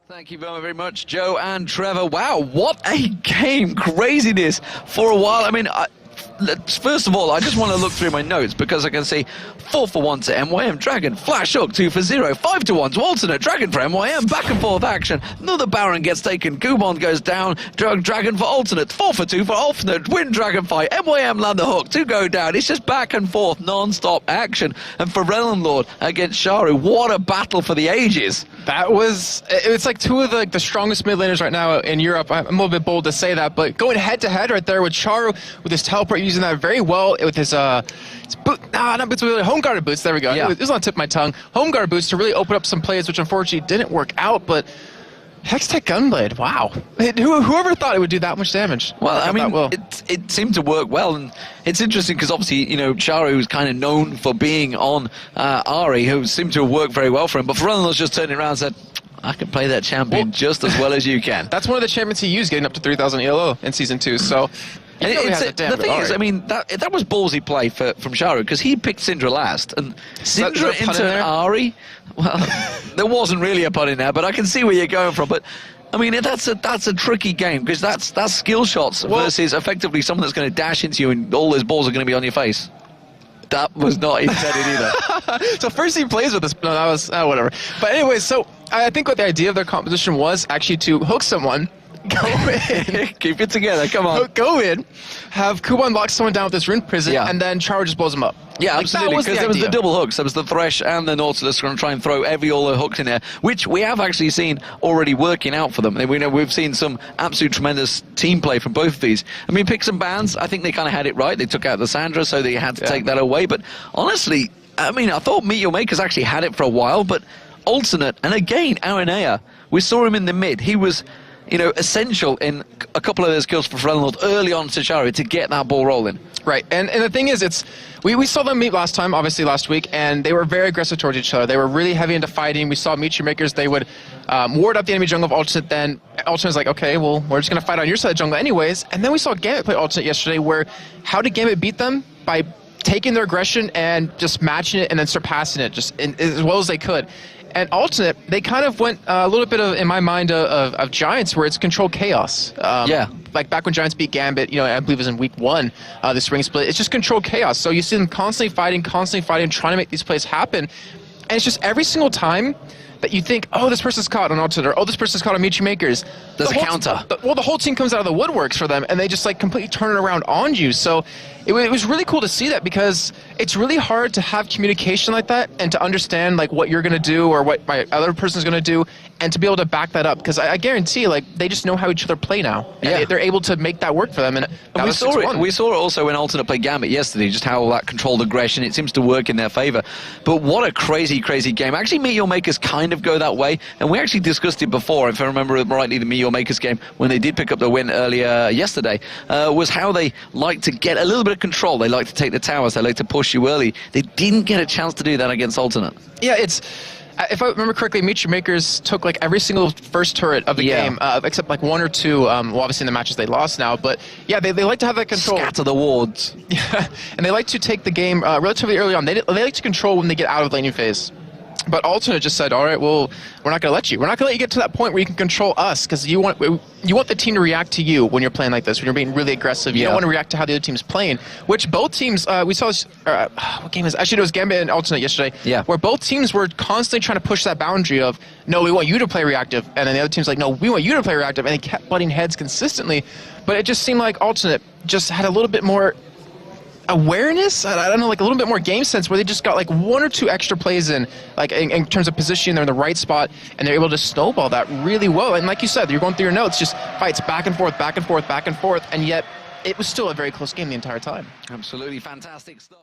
Thank you very much, Joe and Trevor. Wow, what a game. Craziness for a while. I mean, first of all, I just want to look through my notes because I can see 4-for-1 to MYM, Dragon, Flash Hook, 2-for-0, 5-to-1 to alternate, Dragon for MYM, back and forth action, another Baron gets taken, Kubon goes down, Dragon for alternate, 4-for-2 for alternate, win Dragon fight, MYM land the hook, 2 go down, it's just back and forth, non-stop action, and for Realm Lord against Sharu, what a battle for the ages. It's like two of the strongest mid laners right now in Europe. I'm a little bit bold to say that, but going head to head right there with Sharu, with his teleport, using that very well with his not boots, really home guarded boots. There we go. Yeah. It was on the tip of my tongue. Home guard boots to really open up some plays, which unfortunately didn't work out. But Hextech Gunblade, wow! Whoever thought it would do that much damage? Well, I mean, it seemed to work well, and it's interesting because obviously, you know, Sharu was kind of known for being on Ahri, who seemed to have worked very well for him. But Ferelden's just turning around and said, I can play that champion just as well as you can. That's one of the champions he used, getting up to 3,000 ELO in Season 2. So. The thing is, I mean, that was ballsy play from Sharu because he picked Syndra last, and Syndra into Ahri. Well, there wasn't really a pun in there, but I can see where you're going from. But I mean, that's a tricky game because that's skill shots versus effectively someone that's going to dash into you and all those balls are going to be on your face. That was not intended either. So first he plays with this. No, that was whatever. But anyways, so I think what the idea of their composition was actually to hook someone. Go in. Keep it together, come on. Go in, have Kuban lock someone down with this Rune Prison, and then Char just blows him up. Yeah, absolutely, because there was the double hooks. There was the Thresh and the Nautilus going to try and throw all the hooks in there, which we have actually seen already working out for them. We've seen some absolute tremendous team play from both of these. I mean, picks and bans, I think they kind of had it right. They took out the Sandra, so they had to take that away. But honestly, I mean, I thought Meteor Makers actually had it for a while, but alternate, and again, Aranea, we saw him in the mid. He was, you know, essential in a couple of those kills for Ferelden early on to Sharu to get that ball rolling. Right, and the thing is, we saw them meet last time, obviously last week, and they were very aggressive towards each other. They were really heavy into fighting. We saw Meteor Makers, they would ward up the enemy jungle of Alternate, then Alternate was like, okay, well, we're just going to fight on your side of jungle anyways. And then we saw Gambit play Alternate yesterday, where how did Gambit beat them? By taking their aggression and just matching it and then surpassing it just as well as they could. And Alternate, they kind of went a little bit of, in my mind, of Giants, where it's control chaos. Like back when Giants beat Gambit, you know, I believe it was in week 1, the spring split. It's just control chaos. So you see them constantly fighting, trying to make these plays happen. And it's just every single time that you think, oh, this person's caught on Alternate, or oh, this person's caught on Meteor Makers. There's a counter. The whole team comes out of the woodworks for them, and they just like completely turn it around on you. So it was really cool to see that, because it's really hard to have communication like that and to understand like what you're going to do or what my other person's going to do, and to be able to back that up, because I guarantee like they just know how each other play now, and they're able to make that work for them. And we saw it also when Alternate played Gambit yesterday, just how that controlled aggression, it seems to work in their favor. But what a crazy game. Actually, Meteor Makers kind of go that way, and we actually discussed it before, if I remember rightly, the Meteor Makers game when they did pick up the win earlier yesterday, was how they like to get a little bit of control. They like to take the towers, they like to push you early. They didn't get a chance to do that against Alternate. Yeah, if I remember correctly, Meteor Makers took like every single first turret of the game, except like 1 or 2. Well, obviously in the matches they lost now, but yeah, they like to have that control. Scatter the wards. Yeah, and they like to take the game relatively early on. They like to control when they get out of the laning phase. But Alternate just said, all right, well, we're not going to let you. We're not going to let you get to that point where you can control us, because you want the team to react to you when you're playing like this, when you're being really aggressive. You don't want to react to how the other team's playing, which both teams, we saw this, what game is it? Actually, it was Gambit and Alternate yesterday, where both teams were constantly trying to push that boundary of, no, we want you to play reactive, and then the other team's like, no, we want you to play reactive, and they kept butting heads consistently. But it just seemed like Alternate just had a little bit more awareness, I don't know, like a little bit more game sense, where they just got like 1 or 2 extra plays in, like in terms of positioning, they're in the right spot, and they're able to snowball that really well. And like you said, you're going through your notes, just fights back and forth, and yet it was still a very close game the entire time. Absolutely fantastic stuff.